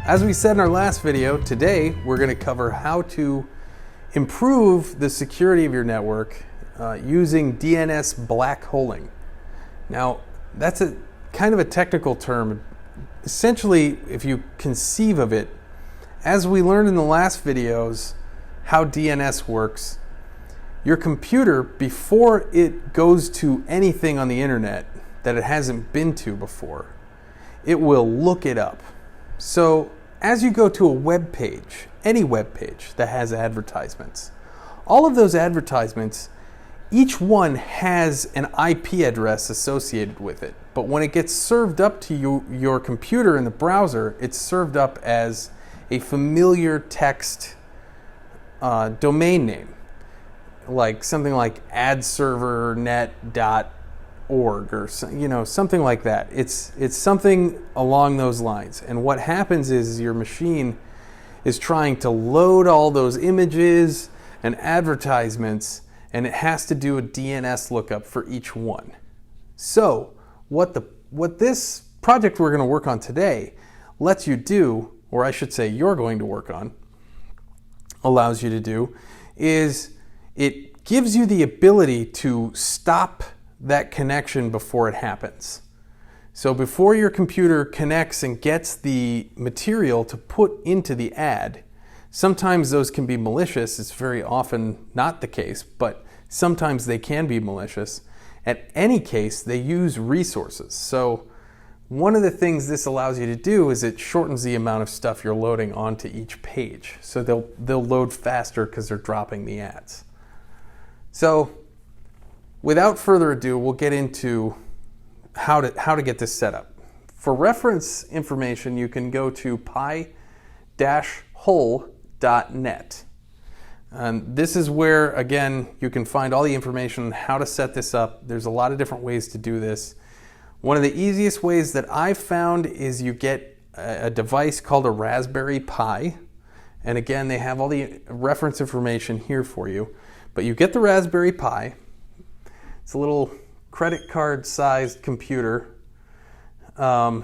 As we said in our last video, today we're going to cover how to improve the security of your network using DNS black holing. Now, that's a kind of a technical term. Essentially, if you conceive of it, as we learned in the last videos how DNS works, your computer, before it goes to anything on the internet that it hasn't been to before, it will look it up. So as you go to a web page, any web page that has advertisements, all of those advertisements, each one has an IP address associated with it. But when it gets served up to your computer in the browser, it's served up as a familiar text domain name, like something like adservernet.org or something like that. It's something along those lines. And what happens is your machine is trying to load all those images and advertisements, and it has to do a DNS lookup for each one. So what this project we're going to work on today lets you do, or I should say you're going to work on, allows you to do, is it gives you the ability to stop that connection before it happens. So before your computer connects and gets the material to put into the ad, sometimes those can be malicious. It's very often not the case, but sometimes they can be malicious. At any case, they use resources. So one of the things this allows you to do is it shortens the amount of stuff you're loading onto each page. So they'll load faster because they're dropping the ads. So without further ado, we'll get into how to get this set up. For reference information, you can go to pi-hole.net. And this is where, again, you can find all the information on how to set this up. There's a lot of different ways to do this. One of the easiest ways that I've found is you get a device called a Raspberry Pi. And again, they have all the reference information here for you. But you get the Raspberry Pi. It's a little credit card sized computer. And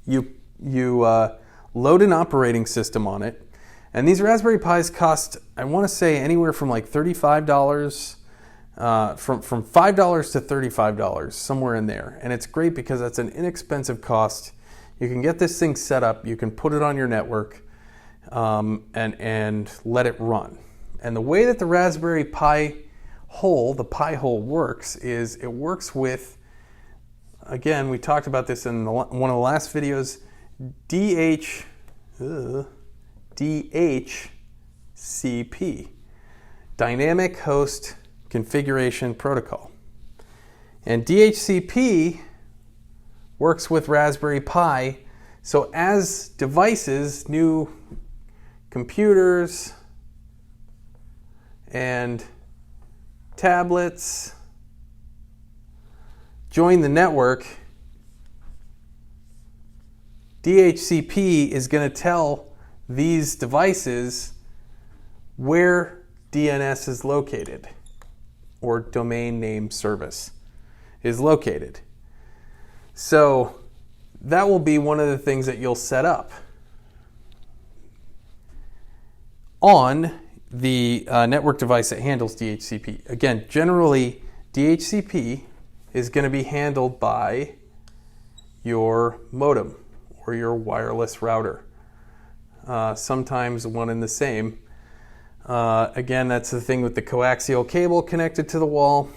you load an operating system on it. And these Raspberry Pis cost, I want to say, anywhere from like $35, from $5 to $35, somewhere in there. And it's great because that's an inexpensive cost. You can get this thing set up, you can put it on your network, and let it run. And the way that the Raspberry Pi hole, the Pi hole works, is it works with, again, we talked about this in one of the last videos, DHCP, Dynamic Host Configuration Protocol. And DHCP works with Raspberry Pi, so as devices, new computers and tablets join the network, DHCP is going to tell these devices where DNS is located, or domain name service is located. So that will be one of the things that you'll set up on the network device that handles DHCP. Again, generally, DHCP is going to be handled by your modem or your wireless router. Sometimes one and the same. Again, that's the thing with the coaxial cable connected to the wall.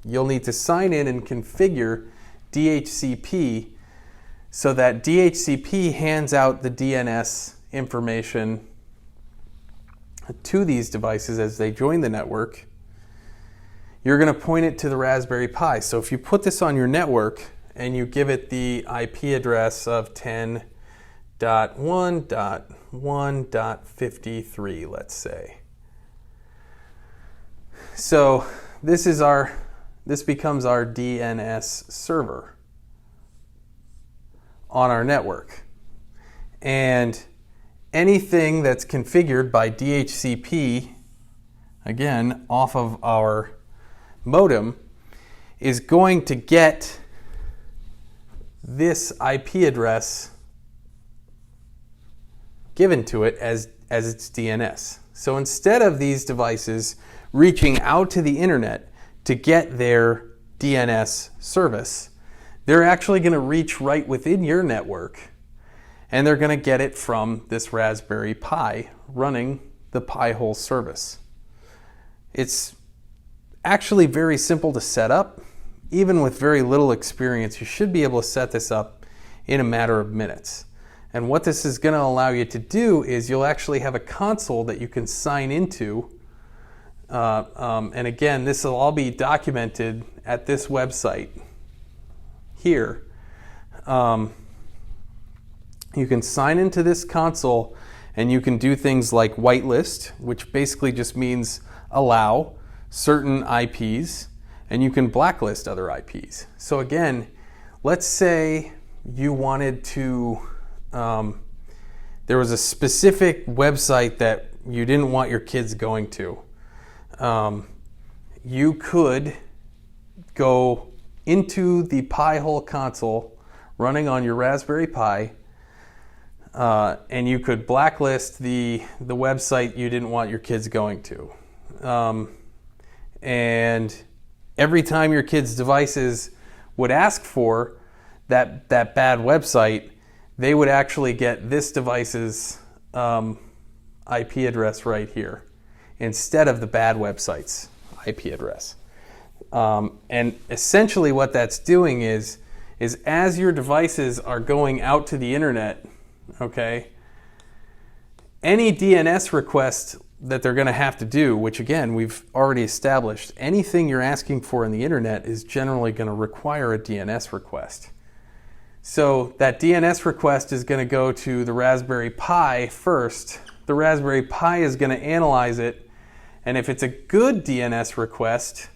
You'll need to sign in and configure DHCP so that DHCP hands out the DNS information to these devices as they join the network. You're going to point it to the Raspberry Pi. So if you put this on your network and you give it the IP address of 10.1.1.53, let's say. So this becomes our DNS server on our network. And anything that's configured by DHCP, again, off of our modem, is going to get this IP address given to it as its DNS. So instead of these devices reaching out to the internet to get their DNS service, they're actually going to reach right within your network, and they're going to get it from this Raspberry Pi running the Pi-hole service. It's actually very simple to set up. Even with very little experience, you should be able to set this up in a matter of minutes. And what this is going to allow you to do is you'll actually have a console that you can sign into. And again, this will all be documented at this website here. You can sign into this console and you can do things like whitelist, which basically just means allow certain IPs, and you can blacklist other IPs. So again, let's say you wanted to, there was a specific website that you didn't want your kids going to. You could go into the Pi-hole console running on your Raspberry Pi, and you could blacklist the website you didn't want your kids going to. And every time your kids' devices would ask for that bad website, they would actually get this device's IP address right here instead of the bad website's IP address. And essentially what that's doing is as your devices are going out to the internet, okay, any DNS request that they're going to have to do, which again, we've already established, anything you're asking for in the internet is generally going to require a DNS request. So that DNS request is going to go to the Raspberry Pi first. The Raspberry Pi is going to analyze it, and if it's a good DNS request,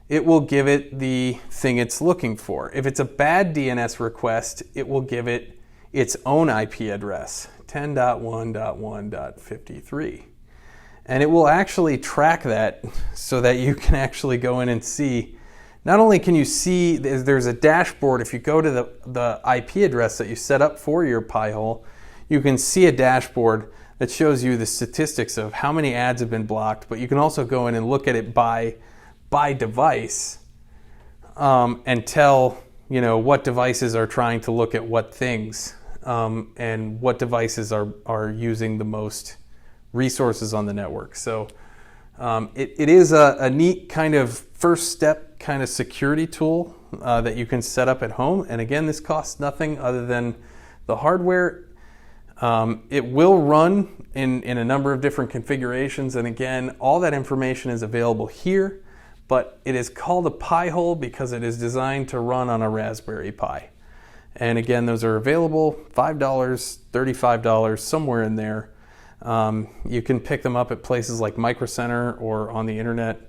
it will give it the thing it's looking for. If it's a bad DNS request, it will give it its own IP address, 10.1.1.53. And it will actually track that so that you can actually go in and see. Not only can you see, there's a dashboard. If you go to the IP address that you set up for your Pi-hole, you can see a dashboard that shows you the statistics of how many ads have been blocked, but you can also go in and look at it by device, and tell what devices are trying to look at what things, and what devices are using the most resources on the network. So it is a neat kind of first step kind of security tool that you can set up at home. And again, this costs nothing other than the hardware. It will run in a number of different configurations. And again, all that information is available here, but it is called a Pi-hole because it is designed to run on a Raspberry Pi. And again, those are available, $5, $35, somewhere in there. You can pick them up at places like Micro Center or on the internet.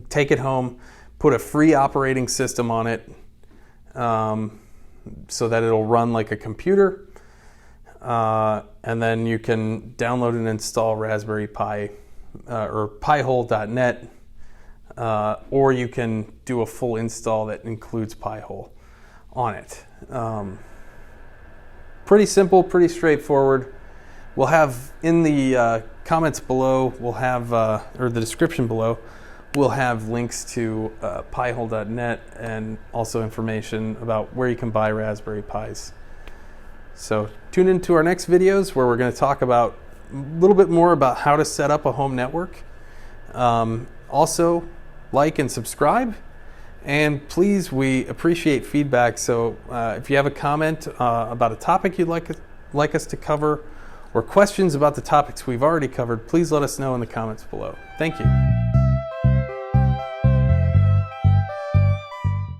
Take it home, put a free operating system on it, so that it'll run like a computer, and then you can download and install Raspberry Pi or Pi-hole.net, or you can do a full install that includes Pi-hole on it. Pretty simple, pretty straightforward. We'll have in the comments below, we'll have, or the description below, we'll have links to Pi-hole.net and also information about where you can buy Raspberry Pis. So tune into our next videos where we're going to talk about a little bit more about how to set up a home network. Also, like and subscribe. And please, we appreciate feedback. So if you have a comment about a topic you'd like us to cover, or questions about the topics we've already covered, please let us know in the comments below. Thank you.